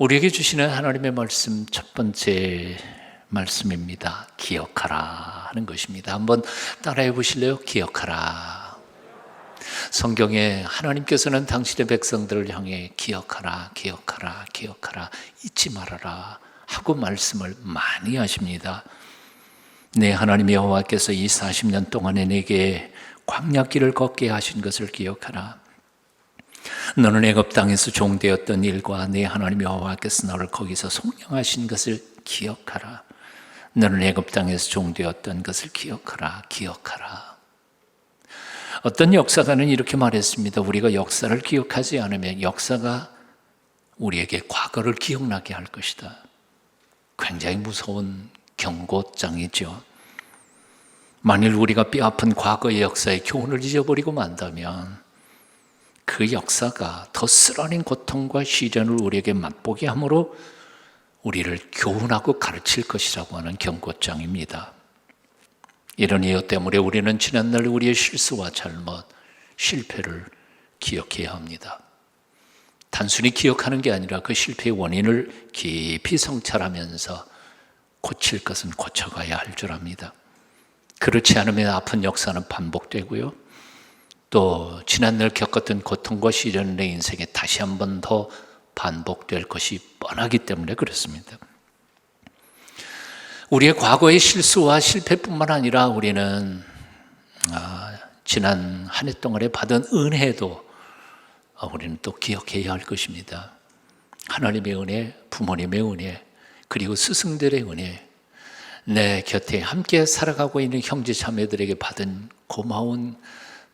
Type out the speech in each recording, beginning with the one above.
우리에게 주시는 하나님의 말씀 첫 번째 말씀입니다. 기억하라 하는 것입니다. 한번 따라해 보실래요? 기억하라. 성경에 하나님께서는 당신의 백성들을 향해 기억하라, 기억하라, 기억하라, 잊지 말아라 하고 말씀을 많이 하십니다. 네, 하나님 여호와께서 이 40년 동안에 내게 광야길을 걷게 하신 것을 기억하라. 너는 애굽 땅에서 종되었던 일과 내 하나님 여호와께서 너를 거기서 속량하신 것을 기억하라. 너는 애굽 땅에서 종되었던 것을 기억하라, 기억하라. 어떤 역사가는 이렇게 말했습니다. 우리가 역사를 기억하지 않으면 역사가 우리에게 과거를 기억나게 할 것이다. 굉장히 무서운 경고장이죠. 만일 우리가 뼈아픈 과거의 역사의 교훈을 잊어버리고 만다면 그 역사가 더 쓰라린 고통과 시련을 우리에게 맛보게 함으로 우리를 교훈하고 가르칠 것이라고 하는 경고장입니다. 이런 이유 때문에 우리는 지난날 우리의 실수와 잘못, 실패를 기억해야 합니다. 단순히 기억하는 게 아니라 그 실패의 원인을 깊이 성찰하면서 고칠 것은 고쳐가야 할 줄 압니다. 그렇지 않으면 아픈 역사는 반복되고요. 또 지난날 겪었던 고통과 시련은 내 인생에 다시 한 번 더 반복될 것이 뻔하기 때문에 그렇습니다. 우리의 과거의 실수와 실패뿐만 아니라 우리는 지난 한 해 동안에 받은 은혜도 우리는 또 기억해야 할 것입니다. 하나님의 은혜, 부모님의 은혜, 그리고 스승들의 은혜, 내 곁에 함께 살아가고 있는 형제 자매들에게 받은 고마운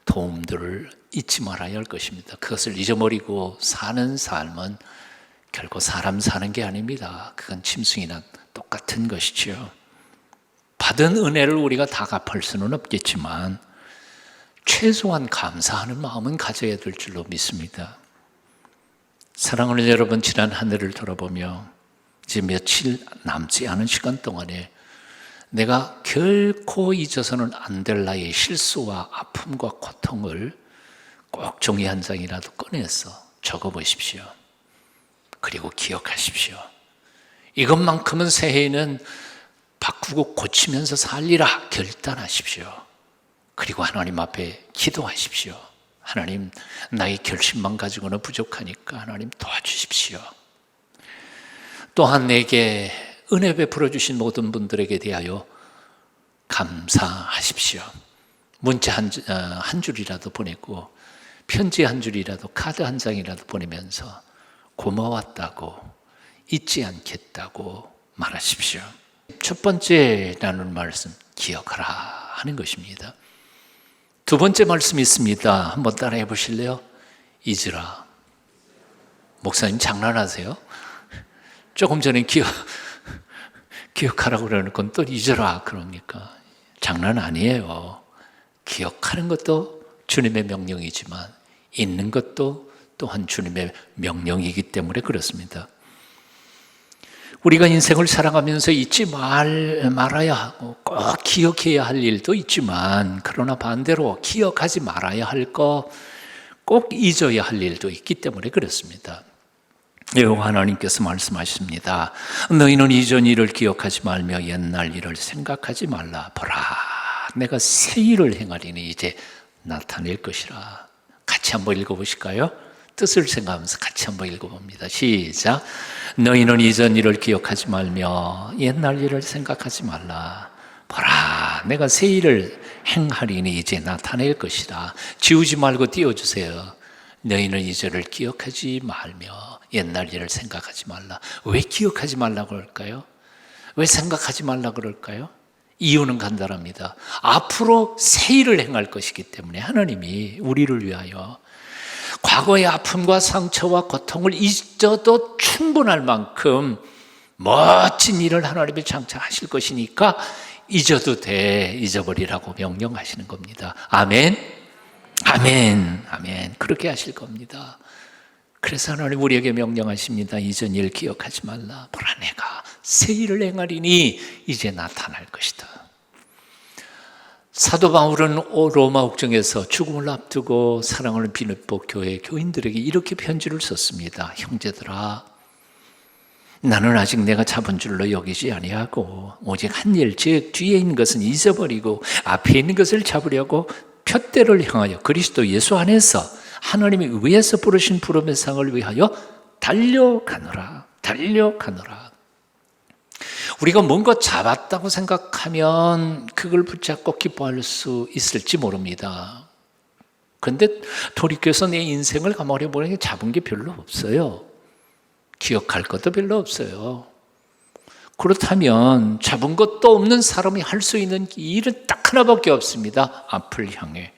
도움들을 잊지 말아야 할 것입니다. 그것을 잊어버리고 사는 삶은 결코 사람 사는 게 아닙니다. 그건 짐승이나 똑같은 것이지요. 받은 은혜를 우리가 다 갚을 수는 없겠지만 최소한 감사하는 마음은 가져야 될 줄로 믿습니다. 사랑하는 여러분, 지난 한 해를 돌아보며 이제 며칠 남지 않은 시간 동안에 내가 결코 잊어서는 안 될 나의 실수와 아픔과 고통을 꼭 종이 한 장이라도 꺼내서 적어보십시오. 그리고 기억하십시오. 이것만큼은 새해에는 바꾸고 고치면서 살리라 결단하십시오. 그리고 하나님 앞에 기도하십시오. 하나님, 나의 결심만 가지고는 부족하니까 하나님 도와주십시오. 또한 내게 은혜 베풀어 주신 모든 분들에게 대하여 감사하십시오. 문자 한 줄이라도 보내고 편지 한 줄이라도 카드 한 장이라도 보내면서 고마웠다고, 잊지 않겠다고 말하십시오. 첫 번째 나눌 말씀, 기억하라 하는 것입니다. 두 번째 말씀이 있습니다. 한번 따라해 보실래요? 잊으라. 목사님 장난하세요? 조금 전에 기억하라고 그러는 건 또 잊어라 그럽니까? 장난 아니에요. 기억하는 것도 주님의 명령이지만 잊는 것도 또한 주님의 명령이기 때문에 그렇습니다. 우리가 인생을 살아가면서 잊지 말아야 하고 꼭 기억해야 할 일도 있지만, 그러나 반대로 기억하지 말아야 할 거, 꼭 잊어야 할 일도 있기 때문에 그렇습니다. 여호와 하나님께서 말씀하십니다. 너희는 이전 일을 기억하지 말며 옛날 일을 생각하지 말라. 보라, 내가 새 일을 행하리니 이제 나타낼 것이라. 같이 한번 읽어보실까요? 뜻을 생각하면서 같이 한번 읽어봅니다. 시작. 너희는 이전 일을 기억하지 말며 옛날 일을 생각하지 말라. 보라, 내가 새 일을 행하리니 이제 나타낼 것이라. 지우지 말고 띄워주세요. 너희는 이전을 기억하지 말며 옛날 일을 생각하지 말라. 왜 기억하지 말라고 그럴까요? 왜 생각하지 말라고 그럴까요? 이유는 간단합니다. 앞으로 새 일을 행할 것이기 때문에 하나님이 우리를 위하여 과거의 아픔과 상처와 고통을 잊어도 충분할 만큼 멋진 일을 하나님이 장차하실 것이니까 잊어도 돼, 잊어버리라고 명령하시는 겁니다. 아멘, 아멘, 아멘. 그렇게 하실 겁니다. 그래서 하나님 우리에게 명령하십니다. 이전 일 기억하지 말라. 보라, 내가 새 일을 행하리니 이제 나타날 것이다. 사도 바울은 로마 옥정에서 죽음을 앞두고 사랑하는 빌립보 교회 교인들에게 이렇게 편지를 썼습니다. 형제들아, 나는 아직 내가 잡은 줄로 여기지 아니하고 오직 한 일, 즉 뒤에 있는 것은 잊어버리고 앞에 있는 것을 잡으려고 푯대를 향하여 그리스도 예수 안에서 하나님이 위에서 부르신 부름의 상을 위하여 달려가노라. 우리가 뭔가 잡았다고 생각하면 그걸 붙잡고 기뻐할 수 있을지 모릅니다. 그런데 돌이켜서 내 인생을 가만히 보니 잡은 게 별로 없어요. 기억할 것도 별로 없어요. 그렇다면 잡은 것도 없는 사람이 할 수 있는 일은 딱 하나밖에 없습니다. 앞을 향해,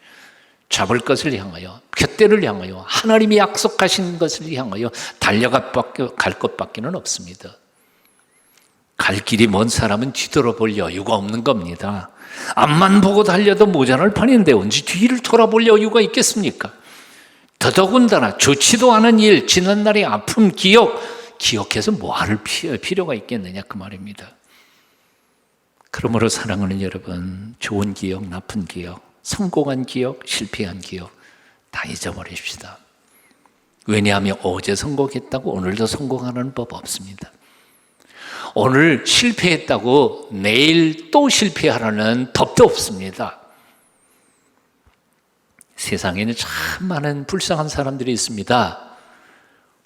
잡을 것을 향하여, 푯대를 향하여, 하나님이 약속하신 것을 향하여 달려갈 것밖에는 없습니다. 갈 길이 먼 사람은 뒤돌아볼 여유가 없는 겁니다. 앞만 보고 달려도 모자랄 판인데 언제 뒤를 돌아볼 여유가 있겠습니까? 더더군다나 좋지도 않은 일, 지난날의 아픔, 기억해서 뭐할 필요가 있겠느냐 그 말입니다. 그러므로 사랑하는 여러분, 좋은 기억, 나쁜 기억, 성공한 기억, 실패한 기억 다 잊어버립시다. 왜냐하면 어제 성공했다고 오늘도 성공하는 법 없습니다. 오늘 실패했다고 내일 또 실패하라는 법도 없습니다. 세상에는 참 많은 불쌍한 사람들이 있습니다.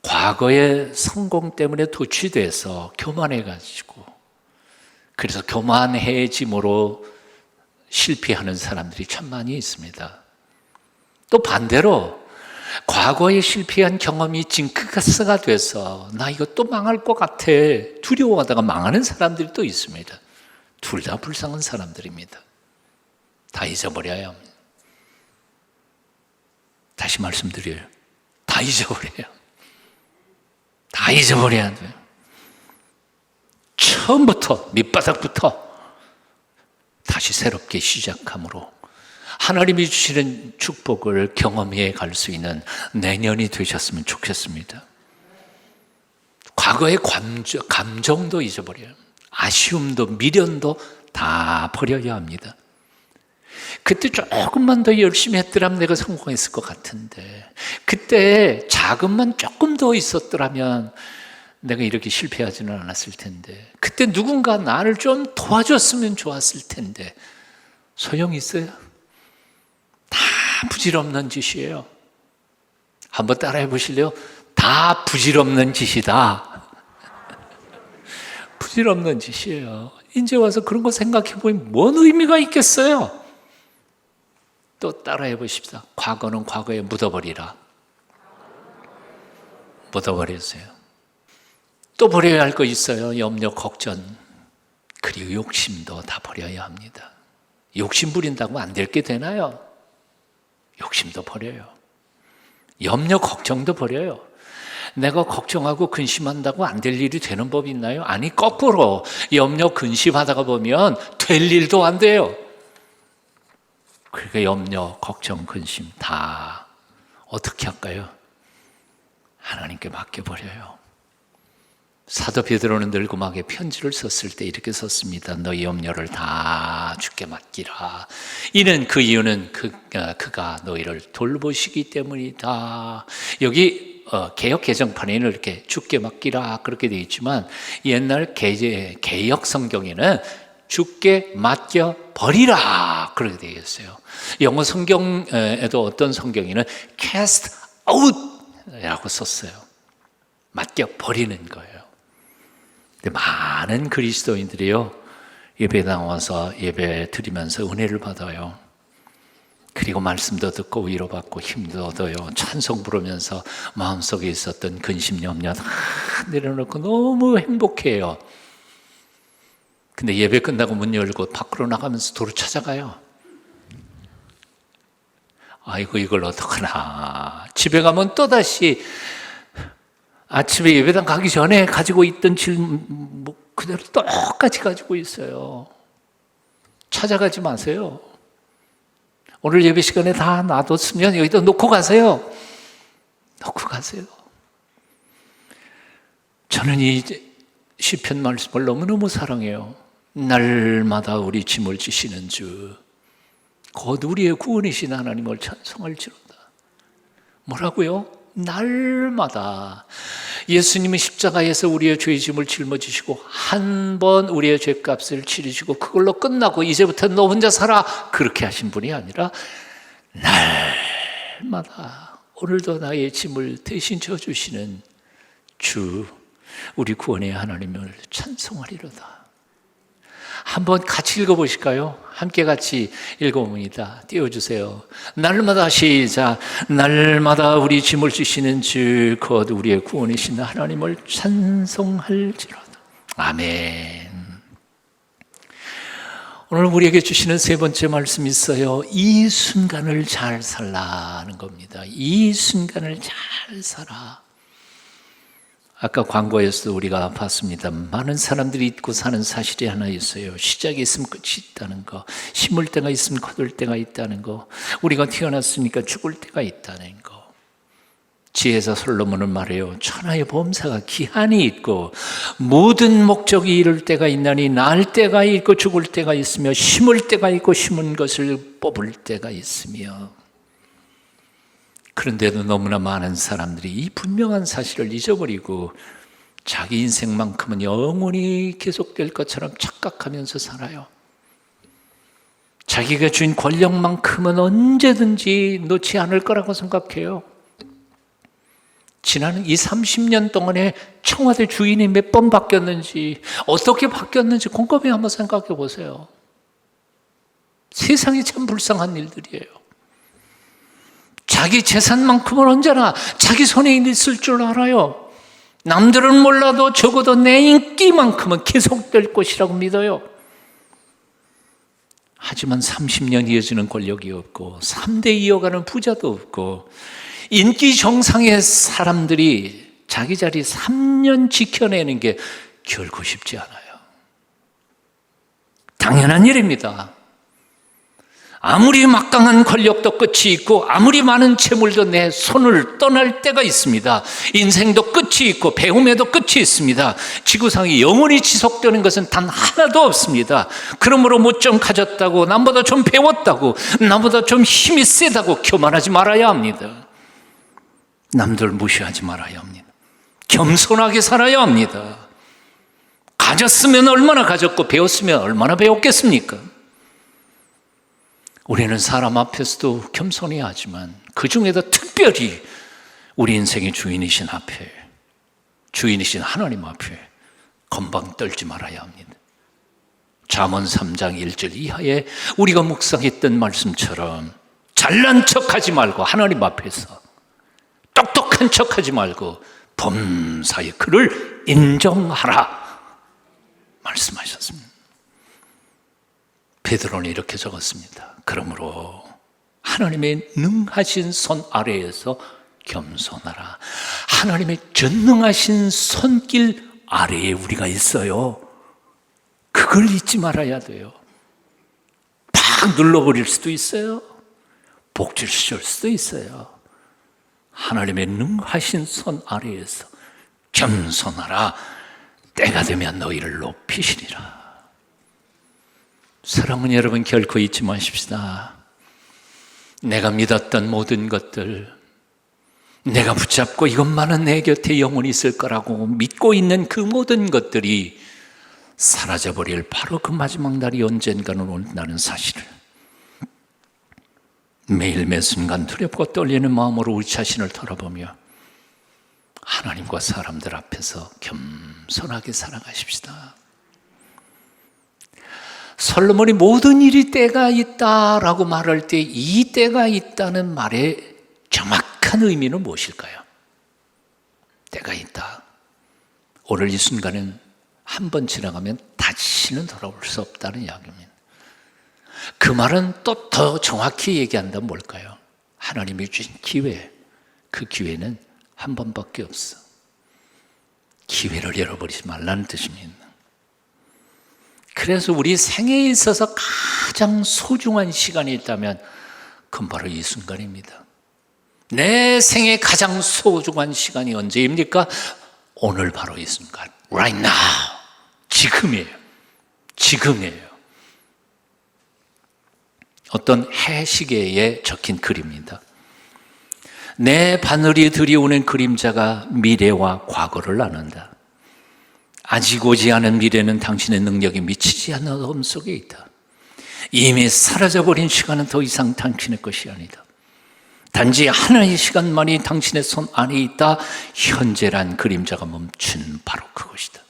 과거의 성공 때문에 도취돼서 교만해가지고, 그래서 교만해짐으로 실패하는 사람들이 참 많이 있습니다. 또 반대로 과거에 실패한 경험이 징크스가 돼서 나 이거 또 망할 것 같아 두려워하다가 망하는 사람들이 또 있습니다. 둘 다 불쌍한 사람들입니다. 다 잊어버려야 합니다. 다시 말씀드려요. 다 잊어버려요. 다 잊어버려야 돼요. 처음부터, 밑바닥부터 다시 새롭게 시작함으로 하나님이 주시는 축복을 경험해 갈 수 있는 내년이 되셨으면 좋겠습니다. 과거의 감정도 잊어버려요. 아쉬움도 미련도 다 버려야 합니다. 그때 조금만 더 열심히 했더라면 내가 성공했을 것 같은데, 그때 자금만 조금 더 있었더라면 내가 이렇게 실패하지는 않았을 텐데, 그때 누군가 나를 좀 도와줬으면 좋았을 텐데, 소용이 있어요? 다 부질없는 짓이에요. 한번 따라해 보실래요? 다 부질없는 짓이다. 부질없는 짓이에요. 이제 와서 그런 거 생각해 보면 뭔 의미가 있겠어요? 또 따라해 보십시다. 과거는 과거에 묻어버리라. 묻어버렸어요. 또 버려야 할 거 있어요. 염려, 걱정, 그리고 욕심도 다 버려야 합니다. 욕심 부린다고 안 될 게 되나요? 욕심도 버려요. 염려, 걱정도 버려요. 내가 걱정하고 근심한다고 안 될 일이 되는 법이 있나요? 아니, 거꾸로 염려, 근심하다가 보면 될 일도 안 돼요. 그러니까 염려, 걱정, 근심 다 어떻게 할까요? 하나님께 맡겨버려요. 사도 베드로는 늙음하게 편지를 썼을 때 이렇게 썼습니다. 너희 염려를 다 주께 맡기라. 이는 그 이유는 그가 너희를 돌보시기 때문이다. 여기 개역 개정판에는 이렇게 주께 맡기라 그렇게 되어 있지만, 옛날 개역 성경에는 주께 맡겨 버리라 그렇게 되어 있어요. 영어 성경에도 어떤 성경에는 cast out 라고 썼어요. 맡겨 버리는 거예요. 근데 많은 그리스도인들이요, 예배 나와서 예배 드리면서 은혜를 받아요. 그리고 말씀도 듣고 위로받고 힘도 얻어요. 찬송 부르면서 마음속에 있었던 근심, 염려 다 내려놓고 너무 행복해요. 근데 예배 끝나고 문 열고 밖으로 나가면서 도로 찾아가요. 아이고, 이걸 어떡하나. 집에 가면 또다시 아침에 예배당 가기 전에 가지고 있던 질문 그대로 똑같이 가지고 있어요. 찾아가지 마세요. 오늘 예배 시간에 다 놔뒀으면 여기다 놓고 가세요. 놓고 가세요. 저는 이 시편 말씀을 너무너무 사랑해요. 날마다 우리 짐을 지시는 주, 곧 우리의 구원이신 하나님을 찬송할지로다. 뭐라고요? 날마다. 예수님은 십자가에서 우리의 죄의 짐을 짊어지시고 한 번 우리의 죄값을 치르시고 그걸로 끝나고 이제부터 너 혼자 살아 그렇게 하신 분이 아니라 날마다 오늘도 나의 짐을 대신 져주시는 주 우리 구원의 하나님을 찬송하리로다. 한번 같이 읽어보실까요? 함께 같이 읽어봅니다. 띄워주세요. 날마다 시작. 날마다 우리 짐을 지시는 주 곧 우리의 구원이신 하나님을 찬송할지로다. 아멘. 오늘 우리에게 주시는 세 번째 말씀이 있어요. 이 순간을 잘 살라는 겁니다. 이 순간을 잘 살아. 아까 광고에서도 우리가 봤습니다. 많은 사람들이 잊고 사는 사실이 하나 있어요. 시작이 있으면 끝이 있다는 거, 심을 때가 있으면 거둘 때가 있다는 거, 우리가 태어났으니까 죽을 때가 있다는 거. 지혜자 솔로몬은 말해요. 천하의 범사가 기한이 있고 모든 목적이 이룰 때가 있나니 날 때가 있고 죽을 때가 있으며 심을 때가 있고 심은 것을 뽑을 때가 있으며. 그런데도 너무나 많은 사람들이 이 분명한 사실을 잊어버리고 자기 인생만큼은 영원히 계속될 것처럼 착각하면서 살아요. 자기가 준 권력만큼은 언제든지 놓지 않을 거라고 생각해요. 지난 이 30년 동안에 청와대 주인이 몇 번 바뀌었는지 어떻게 바뀌었는지 곰곰이 한번 생각해 보세요. 세상이 참 불쌍한 일들이에요. 자기 재산만큼은 언제나 자기 손에 있을 줄 알아요. 남들은 몰라도 적어도 내 인기만큼은 계속될 것이라고 믿어요. 하지만 30년 이어지는 권력이 없고 3대 이어가는 부자도 없고 인기 정상의 사람들이 자기 자리 3년 지켜내는 게 결코 쉽지 않아요. 당연한 일입니다. 아무리 막강한 권력도 끝이 있고 아무리 많은 재물도 내 손을 떠날 때가 있습니다. 인생도 끝이 있고 배움에도 끝이 있습니다. 지구상이 영원히 지속되는 것은 단 하나도 없습니다. 그러므로 뭐 좀 가졌다고 남보다 좀 배웠다고 나보다 좀 힘이 세다고 교만하지 말아야 합니다. 남들 무시하지 말아야 합니다. 겸손하게 살아야 합니다. 가졌으면 얼마나 가졌고 배웠으면 얼마나 배웠겠습니까? 우리는 사람 앞에서도 겸손해야 하지만 그 중에도 특별히 우리 인생의 주인이신 앞에, 주인이신 하나님 앞에 건방 떨지 말아야 합니다. 잠언 3장 1절 이하에 우리가 묵상했던 말씀처럼 잘난 척하지 말고 하나님 앞에서 똑똑한 척하지 말고 범사의 그를 인정하라 말씀하셨습니다. 베드로는 이렇게 적었습니다. 그러므로 하나님의 능하신 손 아래에서 겸손하라. 하나님의 전능하신 손길 아래에 우리가 있어요. 그걸 잊지 말아야 돼요. 팍 눌러버릴 수도 있어요. 복질 줄 수도 있어요. 하나님의 능하신 손 아래에서 겸손하라. 때가 되면 너희를 높이시리라. 사랑하는 여러분, 결코 잊지 마십시다. 내가 믿었던 모든 것들, 내가 붙잡고 이것만은 내 곁에 영원히 있을 거라고 믿고 있는 그 모든 것들이 사라져버릴 바로 그 마지막 날이 언젠가는 온다는 사실을 매일 매 순간 두렵고 떨리는 마음으로 우리 자신을 돌아보며 하나님과 사람들 앞에서 겸손하게 살아가십시다. 솔로몬이 모든 일이 때가 있다라고 말할 때 이 때가 있다는 말의 정확한 의미는 무엇일까요? 때가 있다. 오늘 이 순간은 한 번 지나가면 다시는 돌아올 수 없다는 이야기입니다. 그 말은 또 더 정확히 얘기한다면 뭘까요? 하나님이 주신 기회, 그 기회는 한 번밖에 없어. 기회를 잃어버리지 말라는 뜻입니다. 그래서 우리 생애에 있어서 가장 소중한 시간이 있다면 그건 바로 이 순간입니다. 내 생애 가장 소중한 시간이 언제입니까? 오늘 바로 이 순간, right now, 지금이에요. 지금이에요. 어떤 해시계에 적힌 글입니다. 내 바늘이 들이오는 그림자가 미래와 과거를 나눈다. 아직 오지 않은 미래는 당신의 능력이 미치지 않는 어둠 속에 있다. 이미 사라져버린 시간은 더 이상 당신의 것이 아니다. 단지 하나의 시간만이 당신의 손 안에 있다. 현재란 그림자가 멈춘 바로 그것이다.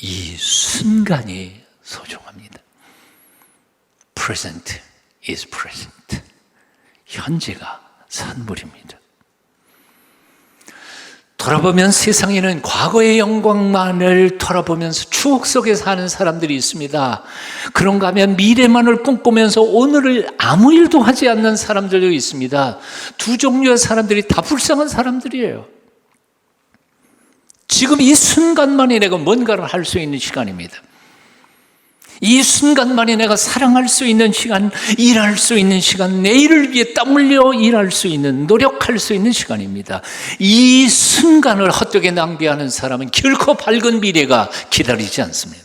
이 순간이 소중합니다. Present is present. 현재가 선물입니다. 돌아보면 세상에는 과거의 영광만을 돌아보면서 추억 속에 사는 사람들이 있습니다. 그런가 하면 미래만을 꿈꾸면서 오늘을 아무 일도 하지 않는 사람들도 있습니다. 두 종류의 사람들이 다 불쌍한 사람들이에요. 지금 이 순간만이 내가 뭔가를 할 수 있는 시간입니다. 이 순간만이 내가 사랑할 수 있는 시간, 일할 수 있는 시간, 내일을 위해 땀 흘려 일할 수 있는, 노력할 수 있는 시간입니다. 이 순간을 헛되게 낭비하는 사람은 결코 밝은 미래가 기다리지 않습니다.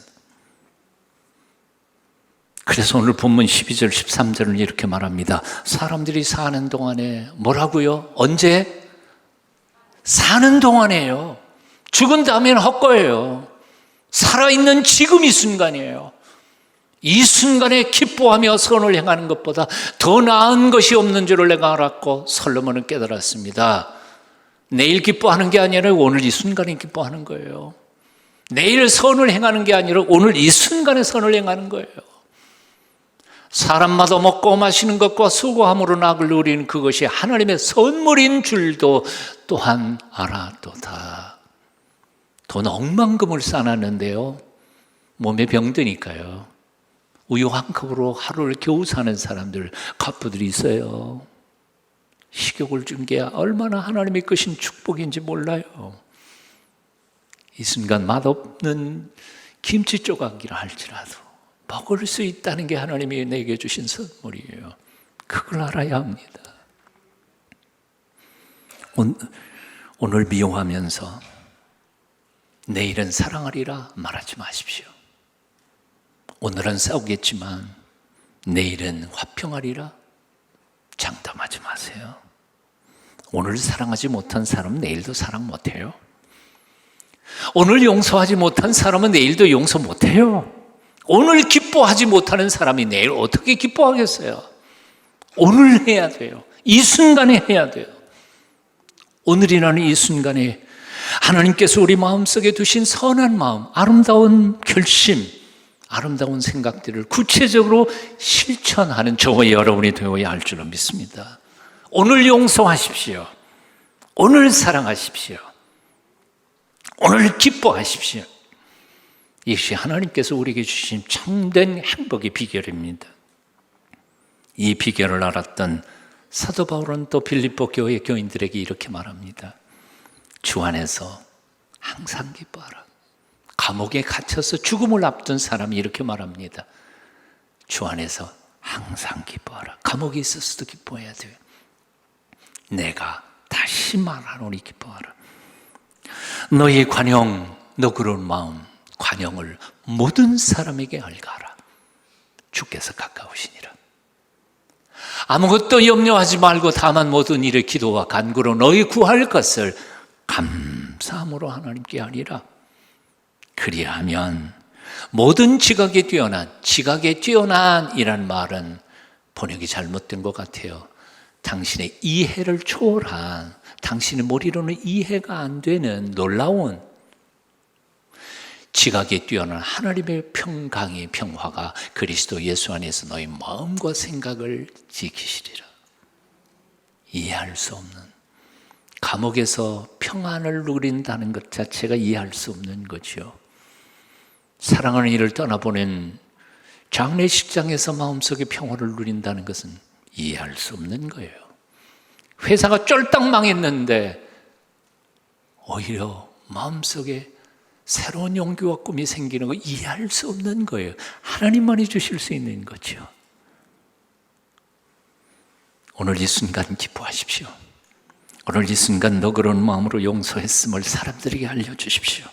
그래서 오늘 본문 12절, 13절은 이렇게 말합니다. 사람들이 사는 동안에 뭐라고요? 언제? 사는 동안에요. 죽은 다음에는 헛거예요. 살아있는 지금 이 순간이에요. 이 순간에 기뻐하며 선을 행하는 것보다 더 나은 것이 없는 줄을 내가 알았고 솔로몬은 깨달았습니다. 내일 기뻐하는 게 아니라 오늘 이 순간에 기뻐하는 거예요. 내일 선을 행하는 게 아니라 오늘 이 순간에 선을 행하는 거예요. 사람마다 먹고 마시는 것과 수고함으로 낙을 누리는 그것이 하나님의 선물인 줄도 또한 알았도다. 돈 억만금을 쌓아놨는데요, 몸에 병드니까요, 우유 한 컵으로 하루를 겨우 사는 사람들, 갑부들이 있어요. 식욕을 준 게 얼마나 하나님의 것인 축복인지 몰라요. 이 순간 맛없는 김치 조각이라 할지라도 먹을 수 있다는 게 하나님이 내게 주신 선물이에요. 그걸 알아야 합니다. 오늘 미워하면서 내일은 사랑하리라 말하지 마십시오. 오늘은 싸우겠지만 내일은 화평하리라 장담하지 마세요. 오늘 사랑하지 못한 사람은 내일도 사랑 못해요. 오늘 용서하지 못한 사람은 내일도 용서 못해요. 오늘 기뻐하지 못하는 사람이 내일 어떻게 기뻐하겠어요? 오늘 해야 돼요. 이 순간에 해야 돼요. 오늘이라는 이 순간에 하나님께서 우리 마음속에 두신 선한 마음, 아름다운 결심, 아름다운 생각들을 구체적으로 실천하는 저와 여러분이 되어야 할 줄로 믿습니다. 오늘 용서하십시오. 오늘 사랑하십시오. 오늘 기뻐하십시오. 이것이 하나님께서 우리에게 주신 참된 행복의 비결입니다. 이 비결을 알았던 사도 바울은 또 빌립보 교회 교인들에게 이렇게 말합니다. 주 안에서 항상 기뻐하라. 감옥에 갇혀서 죽음을 앞둔 사람이 이렇게 말합니다. 주 안에서 항상 기뻐하라. 감옥에 있어서도 기뻐해야 돼요. 내가 다시 말하노니 기뻐하라. 너의 관용, 너그러운 마음, 관용을 모든 사람에게 알가라. 주께서 가까우시니라. 아무것도 염려하지 말고 다만 모든 일에 기도와 간구로 너희 구할 것을 감사함으로 하나님께 하리라. 그리하면 모든 지각에 뛰어난이란 말은 번역이 잘못된 것 같아요. 당신의 이해를 초월한, 당신의 머리로는 이해가 안 되는 놀라운 지각에 뛰어난 하나님의 평강의 평화가 그리스도 예수 안에서 너희 마음과 생각을 지키시리라. 이해할 수 없는, 감옥에서 평안을 누린다는 것 자체가 이해할 수 없는 거죠. 사랑하는 이를 떠나보낸 장례식장에서 마음속에 평화를 누린다는 것은 이해할 수 없는 거예요. 회사가 쫄딱 망했는데 오히려 마음속에 새로운 용기와 꿈이 생기는 거 이해할 수 없는 거예요. 하나님만이 주실 수 있는 거죠. 오늘 이 순간 기뻐하십시오. 오늘 이 순간 너그러운 마음으로 용서했음을 사람들에게 알려주십시오.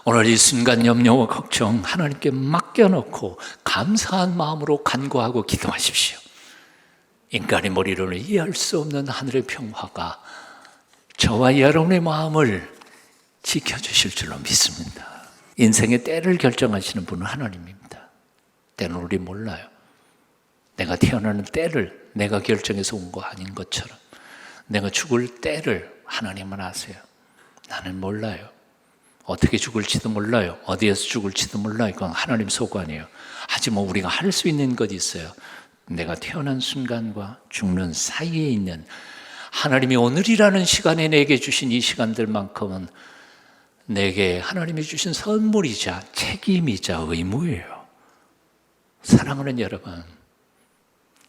오늘 이 순간 염려와 걱정 하나님께 맡겨놓고 감사한 마음으로 간구하고 기도하십시오. 인간의 머리로는 이해할 수 없는 하늘의 평화가 저와 여러분의 마음을 지켜주실 줄로 믿습니다. 인생의 때를 결정하시는 분은 하나님입니다. 때는 우리 몰라요. 내가 태어나는 때를 내가 결정해서 온 거 아닌 것처럼 내가 죽을 때를 하나님은 아세요. 나는 몰라요. 어떻게 죽을지도 몰라요. 어디에서 죽을지도 몰라요. 그건 하나님 소관이에요. 하지만 우리가 할 수 있는 것이 있어요. 내가 태어난 순간과 죽는 사이에 있는 하나님이 오늘이라는 시간에 내게 주신 이 시간들만큼은 내게 하나님이 주신 선물이자 책임이자 의무예요. 사랑하는 여러분,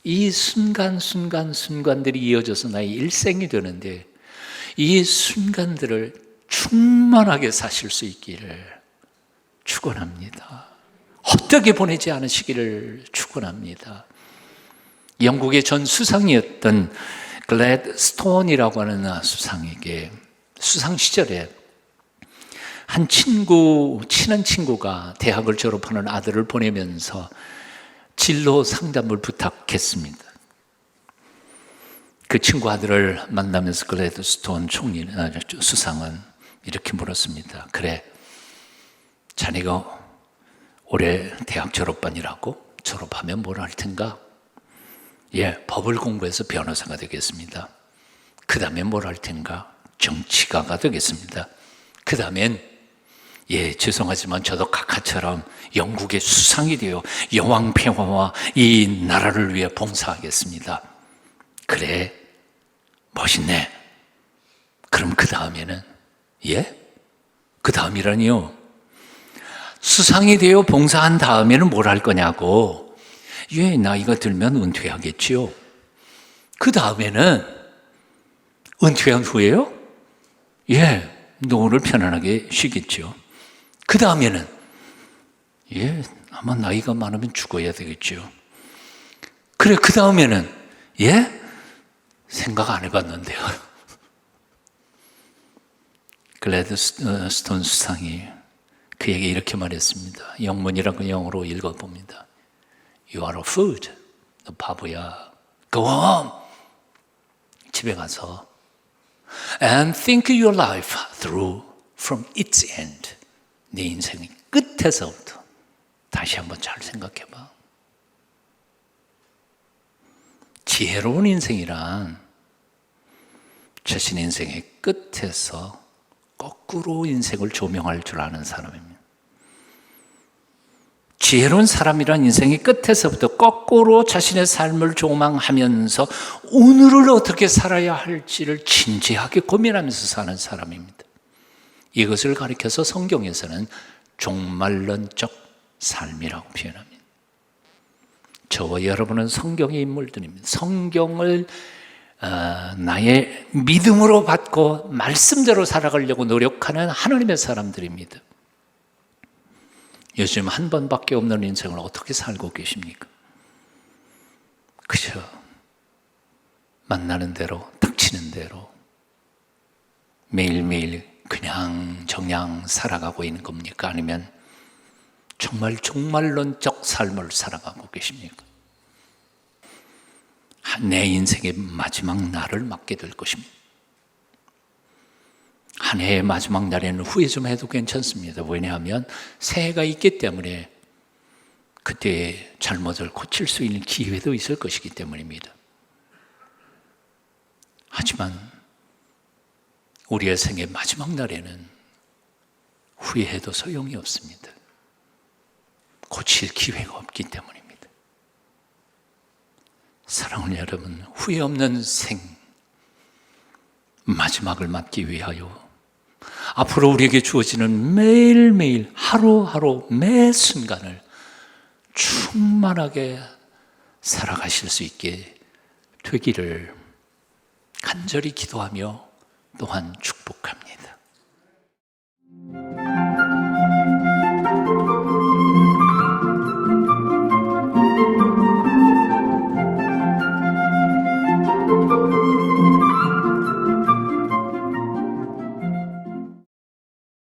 이 순간들이 이어져서 나의 일생이 되는데 이 순간들을 충만하게 사실 수 있기를 축원합니다. 헛되게 보내지 않으시기를 축원합니다. 영국의 전 수상이었던 글래드스톤이라고 하는 수상에게 수상 시절에 한 친한 친구가 대학을 졸업하는 아들을 보내면서 진로 상담을 부탁했습니다. 그 친구 아들을 만나면서 글래드스톤 수상은 이렇게 물었습니다. 그래, 자네가 올해 대학 졸업반이라고? 졸업하면 뭘 할 텐가? 예, 법을 공부해서 변호사가 되겠습니다. 그 다음에 뭘 할 텐가? 정치가가 되겠습니다. 그 다음엔 예, 죄송하지만 저도 각하처럼 영국의 수상이 되어 여왕 폐하와 이 나라를 위해 봉사하겠습니다. 그래, 멋있네. 그럼 그 다음에는? 예? 그 다음이라니요? 수상이 되어 봉사한 다음에는 뭘 할 거냐고. 예, 나이가 들면 은퇴하겠지요. 그 다음에는? 은퇴한 후에요? 예, 노후를 편안하게 쉬겠죠. 그 다음에는? 예, 아마 나이가 많으면 죽어야 되겠죠. 그래, 그 다음에는? 예? 생각 안 해봤는데요. 글래드스톤 수상이 그에게 이렇게 말했습니다. 영문이라고 영어로 읽어봅니다. You are a fool. 너 바보야. Go home. 집에 가서 and think your life through from its end. 네 인생의 끝에서부터 다시 한번 잘 생각해봐. 지혜로운 인생이란 자신의 인생의 끝에서 거꾸로 인생을 조명할 줄 아는 사람입니다. 지혜로운 사람이란 인생의 끝에서부터 거꾸로 자신의 삶을 조망하면서 오늘을 어떻게 살아야 할지를 진지하게 고민하면서 사는 사람입니다. 이것을 가리켜서 성경에서는 종말론적 삶이라고 표현합니다. 저와 여러분은 성경의 인물들입니다. 성경을 나의 믿음으로 받고 말씀대로 살아가려고 노력하는 하나님의 사람들입니다. 요즘 한 번밖에 없는 인생을 어떻게 살고 계십니까? 그저 만나는 대로, 닥치는 대로 매일매일 그냥 정냥 살아가고 있는 겁니까? 아니면 정말 종말론적 삶을 살아가고 계십니까? 내 인생의 마지막 날을 맞게 될 것입니다. 한 해의 마지막 날에는 후회 좀 해도 괜찮습니다. 왜냐하면 새해가 있기 때문에 그때의 잘못을 고칠 수 있는 기회도 있을 것이기 때문입니다. 하지만 우리의 생의 마지막 날에는 후회해도 소용이 없습니다. 고칠 기회가 없기 때문입니다. 사랑하는 여러분, 후회 없는 생 마지막을 맞기 위하여 앞으로 우리에게 주어지는 매일매일 하루하루 매 순간을 충만하게 살아가실 수 있게 되기를 간절히 기도하며 또한 축복합니다.